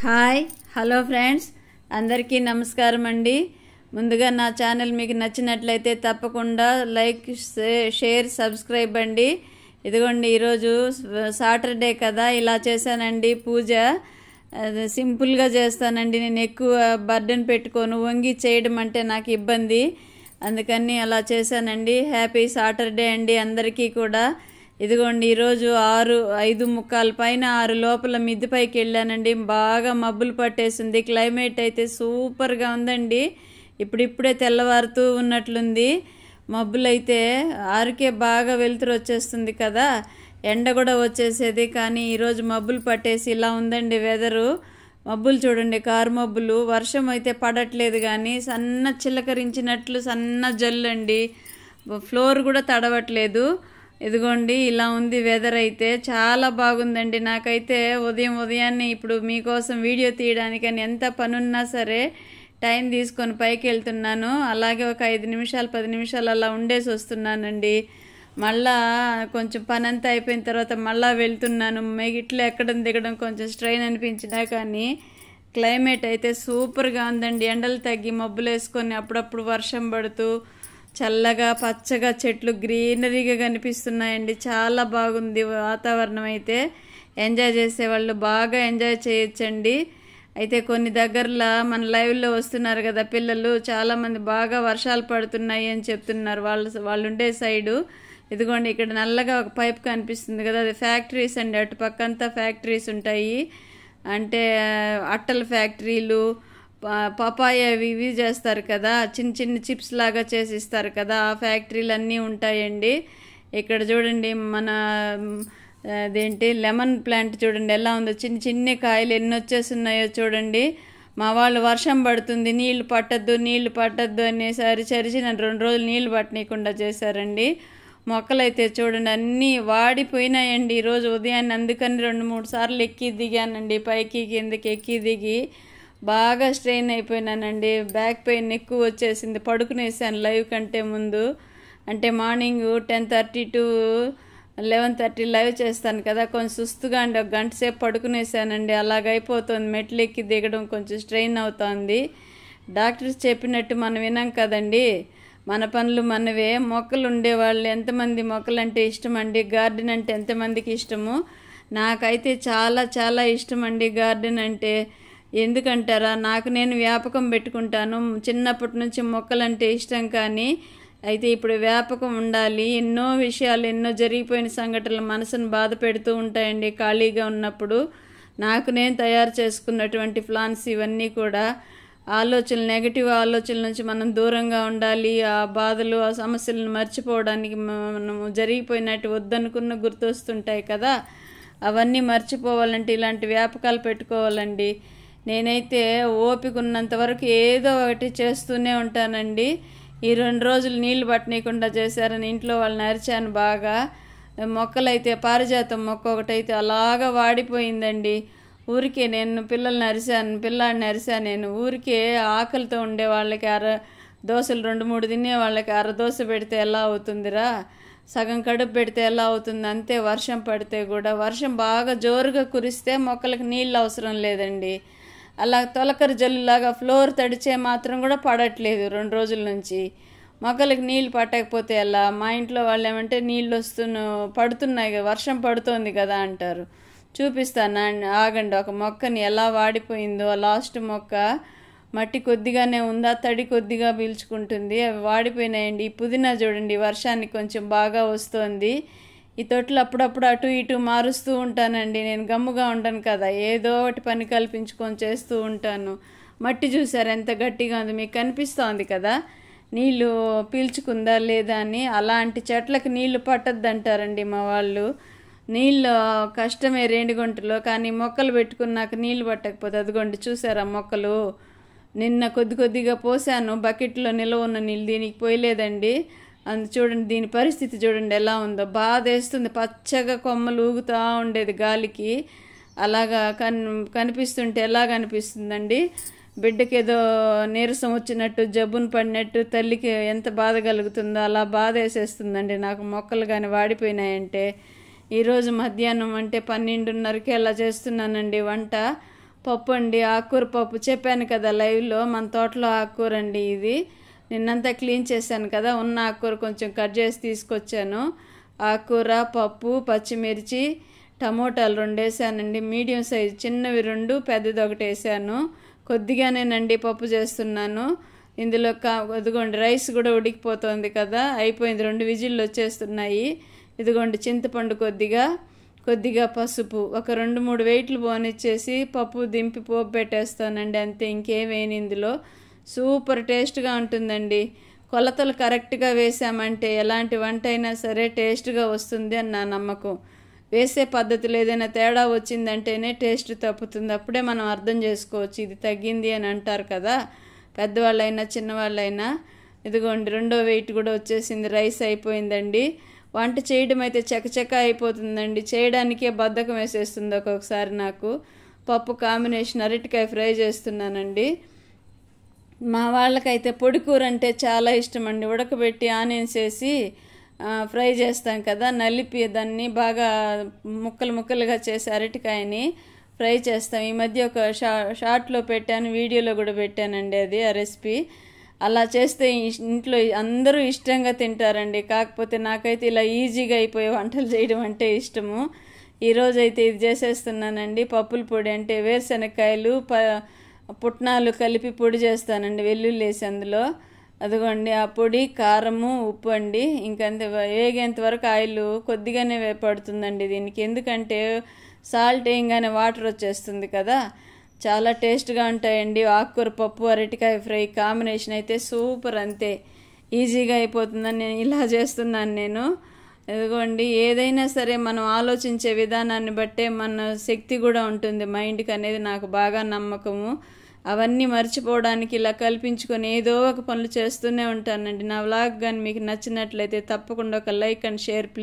Hi hello friends, అందరికీ నమస్కారం అండి. ముందుగా నా ఛానల్ మీకు నచ్చినట్లయితే తప్పకుండా లైక్, షేర్, సబ్స్క్రైబ్ అండి. ఇదిగోండి, ఈరోజు సాటర్డే కదా, ఇలా చేశానండి పూజ. సింపుల్గా చేస్తానండి, నేను ఎక్కువ బర్డెన్ పెట్టుకోను. వంగి చేయడం అంటే నాకు ఇబ్బంది, అందుకని అలా చేశానండి. హ్యాపీ సాటర్డే అండి అందరికీ కూడా. ఇదిగోండి, ఈరోజు 5:45 పైన 6 లోపల మిద్దె పైకి వెళ్ళానండి. బాగా మబ్బులు పట్టేసింది. క్లైమేట్ అయితే సూపర్గా ఉందండి. ఇప్పుడిప్పుడే తెల్లవారుతూ ఉన్నట్లుంది. మబ్బులు అయితే 6కే బాగా వెలుతురు వచ్చేస్తుంది కదా, ఎండ కూడా వచ్చేసేది. కానీ ఈరోజు మబ్బులు పట్టేసి ఇలా ఉందండి వెదరు. మబ్బులు చూడండి, కారు మబ్బులు. వర్షం అయితే పడట్లేదు, కానీ సన్న చిలకరించినట్లు సన్న జల్లండి. ఫ్లోర్ కూడా తడవట్లేదు. ఇదిగోండి, ఇలా ఉంది వెదర్. అయితే చాలా బాగుందండి. నాకైతే ఉదయాన్నే ఇప్పుడు మీకోసం వీడియో తీయడానికని ఎంత పనున్నా సరే టైం తీసుకొని పైకి వెళ్తున్నాను. అలాగే ఒక 5 నిమిషాలు 10 నిమిషాలు అలా ఉండేసి వస్తున్నానండి. మళ్ళా కొంచెం పని అంతా అయిపోయిన తర్వాత మళ్ళీ వెళ్తున్నాను. మెగిట్లో ఎక్కడం దిగడం కొంచెం స్ట్రెయిన్ అనిపించినా కానీ క్లైమేట్ అయితే సూపర్గా ఉందండి. ఎండలు తగ్గి మబ్బులు వేసుకొని అప్పుడప్పుడు వర్షం పడుతూ చల్లగా పచ్చగా చెట్లు గ్రీనరీగా కనిపిస్తున్నాయండి. చాలా బాగుంది వాతావరణం. అయితే ఎంజాయ్ చేసేవాళ్ళు బాగా ఎంజాయ్ చేయొచ్చండి. అయితే కొన్ని దగ్గరలో మన లైవ్లో వస్తున్నారు కదా పిల్లలు, చాలామంది బాగా వర్షాలు పడుతున్నాయి అని చెప్తున్నారు. వాళ్ళు ఉండే సైడు. ఇదిగోండి, ఇక్కడ నల్లగా ఒక పైప్ కనిపిస్తుంది కదా, అది ఫ్యాక్టరీస్ అండి. అటు పక్కంతా ఫ్యాక్టరీస్ ఉంటాయి. అంటే అట్టల ఫ్యాక్టరీలు, పపాయ ఇవి చేస్తారు కదా, చిన్న చిన్న చిప్స్ లాగా చేసి ఇస్తారు కదా, ఆ ఫ్యాక్టరీలు అన్నీ ఉంటాయండి. ఇక్కడ చూడండి, మన అదేంటి లెమన్ ప్లాంట్ చూడండి ఎలా ఉందో. చిన్న చిన్న కాయలు ఎన్ని వచ్చేస్తున్నాయో చూడండి. మా వాళ్ళు వర్షం పడుతుంది, నీళ్లు పట్టద్దు అనేసరి చరిచి నన్ను 2 రోజులు నీళ్లు పట్టనీయకుండా చేశారండి. మొక్కలైతే చూడండి అన్నీ వాడిపోయినాయండి ఈరోజు ఉదయాన్నే. అందుకని 2-3 సార్లు ఎక్కి దిగానండి, పైకి కిందకి ఎక్కి దిగి. బాగా స్ట్రెయిన్ అయిపోయినానండి. బ్యాక్ పెయిన్ ఎక్కువ వచ్చేసింది. పడుకునేసాను లైవ్ కంటే ముందు. అంటే మార్నింగ్ 10:30 to 11:30 లైవ్ చేస్తాను కదా, కొంచెం సుస్తుగా అండి. 1 గంట సేపు పడుకునేసానండి. అలాగైపోతుంది. మెట్లు ఎక్కి దిగడం కొంచెం స్ట్రెయిన్ అవుతుంది. డాక్టర్స్ చెప్పినట్టు మనం వినాం కదండి, మన పనులు మనవే. మొక్కలు ఉండేవాళ్ళు ఎంతమంది మొక్కలు అంటే ఇష్టం అండి, గార్డెన్ అంటే ఎంతమందికి ఇష్టము. నాకైతే చాలా చాలా ఇష్టం అండి గార్డెన్ అంటే. ఎందుకంటారా, నాకు నేను వ్యాపకం పెట్టుకుంటాను. చిన్నప్పటి నుంచి మొక్కలంటే ఇష్టం. కానీ అయితే ఇప్పుడు వ్యాపకం ఉండాలి. ఎన్నో విషయాలు, ఎన్నో జరిగిపోయిన సంఘటనలు మనసును బాధ పెడుతూ ఉంటాయండి ఖాళీగా ఉన్నప్పుడు. నాకు నేను తయారు చేసుకున్నటువంటి ప్లాన్స్ ఇవన్నీ కూడా నెగటివ్ ఆలోచనల నుంచి మనం దూరంగా ఉండాలి. ఆ బాధలు, ఆ సమస్యలను మర్చిపోవడానికి మనము జరిగిపోయినట్టు వద్దనుకున్న గుర్తొస్తుంటాయి కదా, అవన్నీ మర్చిపోవాలంటే ఇలాంటి వ్యాపకాలు పెట్టుకోవాలండి. నేనైతే ఓపిక ఉన్నంత వరకు ఏదో ఒకటి చేస్తూనే ఉంటానండి. ఈ 2 రోజులు నీళ్లు పట్టనీయకుండా చేశారని ఇంట్లో వాళ్ళని అరిచాను బాగా. మొక్కలైతే పారిజాతం మొక్క ఒకటైతే అలాగా వాడిపోయిందండి. ఊరికే నేను పిల్లాడిని అరిశాను. నేను ఊరికే ఆకలితో ఉండే వాళ్ళకి దోశలు 2-3 తినే వాళ్ళకి దోశ పెడితే ఎలా అవుతుందిరా, సగం కడుపు పెడితే ఎలా అవుతుంది. అంతే వర్షం పడితే కూడా. వర్షం బాగా జోరుగా కురిస్తే మొక్కలకు నీళ్ళు అవసరం లేదండి. అలా తొలకరి జల్లులాగా ఫ్లోర్ తడిచే మాత్రం కూడా పడట్లేదు 2 రోజుల నుంచి. మొక్కలకి నీళ్ళు పట్టకపోతే ఎలా? మా ఇంట్లో వాళ్ళు ఏమంటే నీళ్ళు పడుతున్నాయి కదా, వర్షం పడుతోంది కదా అంటారు. చూపిస్తాను ఆగండి. ఒక మొక్కని ఎలా వాడిపోయిందో. లాస్ట్ మొక్క మట్టి కొద్దిగానే ఉందా, తడి కొద్దిగా పీల్చుకుంటుంది, అవి వాడిపోయినాయండి. ఈ పుదీనా చూడండి, వర్షానికి కొంచెం బాగా వస్తోంది. ఈ తొట్లు అప్పుడప్పుడు అటు ఇటు మారుస్తూ ఉంటానండి. నేను గమ్ముగా ఉండను కదా, ఏదో ఒకటి పని కల్పించుకొని చేస్తూ ఉంటాను. మట్టి చూసారు ఎంత గట్టిగా ఉంది, మీకు కనిపిస్తోంది కదా నీళ్ళు పీల్చుకుందా లేదా అని. అలాంటి చెట్లకు నీళ్లు పట్టద్దంటారండి మా వాళ్ళు. నీళ్ళు కష్టమే రేణిగుంటలో, కానీ మొక్కలు పెట్టుకున్నాక నీళ్ళు పట్టకపోతే. అదిగోండి చూసారా మొక్కలు, నిన్న కొద్దిగా పోసాను బకెట్లో నిల్వ ఉన్న నీళ్ళు, దీనికి పోయలేదండి. చూడండి, దీని పరిస్థితి చూడండి ఎలా ఉందో. బాధ వేస్తుంది. పచ్చగా కొమ్మలు ఊగుతూ ఉండేది గాలికి. అలాగా కనిపిస్తుంటే ఎలా కనిపిస్తుందండి. బిడ్డకి ఏదో నీరసం వచ్చినట్టు, జబ్బును పడినట్టు తల్లికి ఎంత బాధ కలుగుతుందో అలా బాధ వేసేస్తుందండి నాకు మొక్కలు కానీ వాడిపోయినాయంటే. ఈరోజు మధ్యాహ్నం అంటే 12:30కి అలా చేస్తున్నానండి వంట. పప్పు అండి, ఆకుకూర పప్పు. చెప్పాను కదా లైవ్లో, మన తోటలో ఆకుకూర అండి ఇది. నిన్నంతా క్లీన్ చేశాను కదా, ఉన్న ఆకుకూర కొంచెం కట్ చేసి తీసుకొచ్చాను. ఆకుకూర, పప్పు, పచ్చిమిర్చి, టమోటాలు 2 వేసానండి. మీడియం సైజు చిన్నవి 2, పెద్దది 1 వేసాను. కొద్దిగానేనండి పప్పు చేస్తున్నాను. ఇందులో ఇదిగోండి రైస్ కూడా ఉడికిపోతుంది కదా, అయిపోయింది. 2 విజిల్లు వచ్చేస్తున్నాయి. ఇదిగోండి చింతపండు కొద్దిగా పసుపు, ఒక 2-3 వెయిట్లు పోనిచ్చేసి పప్పు దింపి పోపు పెట్టేస్తానండి. అంతే, ఇంకేం వేయను ఇందులో. సూపర్ టేస్ట్గా ఉంటుందండి. కొలతలు కరెక్ట్గా వేసామంటే ఎలాంటి వంట అయినా సరే టేస్ట్గా వస్తుంది అని నా నమ్మకం. వేసే పద్ధతిలో ఏదైనా తేడా వచ్చిందంటేనే టేస్ట్ తప్పుతుంది. అప్పుడే మనం అర్థం చేసుకోవచ్చు ఇది తగ్గింది అని అంటారు కదా, పెద్దవాళ్ళైనా చిన్నవాళ్ళైనా. ఇదిగోండి 2వ వెయిట్ కూడా వచ్చేసింది. రైస్ అయిపోయిందండి. వంట చేయడం అయితే చకచక అయిపోతుందండి. చేయడానికే బద్ధకం వేసేస్తుంది ఒక్కొక్కసారి నాకు. పప్పు కాంబినేషన్ అరటికాయ ఫ్రై చేస్తున్నానండి. మా వాళ్ళకైతే పొడి కూర అంటే చాలా ఇష్టం అండి. ఉడకబెట్టి ఆనియన్స్ వేసి ఫ్రై చేస్తాం కదా, నలిపి దాన్ని బాగా ముక్కలుగా చేసి అరటికాయని ఫ్రై చేస్తాం. ఈ మధ్య ఒక షార్ట్లో పెట్టాను, వీడియోలో కూడా పెట్టానండి అది, ఆ రెసిపీ. అలా చేస్తే ఇంట్లో అందరూ ఇష్టంగా తింటారండి. కాకపోతే నాకైతే ఇలా ఈజీగా అయిపోయే వంటలు చేయడం అంటే ఇష్టము. ఈరోజైతే ఇది చేసేస్తున్నానండి. పప్పుల పొడి అంటే వేరుశనగకాయలు, పుట్నాలు కలిపి పొడి చేస్తానండి, వెల్లుల్లి వేసి అందులో. అదిగోండి ఆ పొడి, కారము, ఉప్పు అండి. ఇంకంతే, వేగేంత వరకు ఆయిల్ కొద్దిగానే పడుతుందండి దీనికి. ఎందుకంటే సాల్ట్ వేయంగానే వాటర్ వచ్చేస్తుంది కదా. చాలా టేస్ట్గా ఉంటాయండి. ఆకుకూర పప్పు, అరటికాయ ఫ్రై కాంబినేషన్ అయితే సూపర్. అంతే, ఈజీగా అయిపోతుందని నేను ఇలా చేస్తున్నాను నేను. ఇదిగోండి, ఏదైనా సరే మనం ఆలోచించే విధానాన్ని బట్టే మన శక్తి కూడా ఉంటుంది మైండ్కి అనేది నాకు బాగా నమ్మకము. అవన్నీ మర్చిపోవడానికి ఇలా కల్పించుకొని ఏదో ఒక పనులు చేస్తూనే ఉంటానండి. నా వ్లాగ్ కానీ మీకు నచ్చినట్లయితే తప్పకుండా ఒక లైక్ అండ్ షేర్ ప్లీజ్.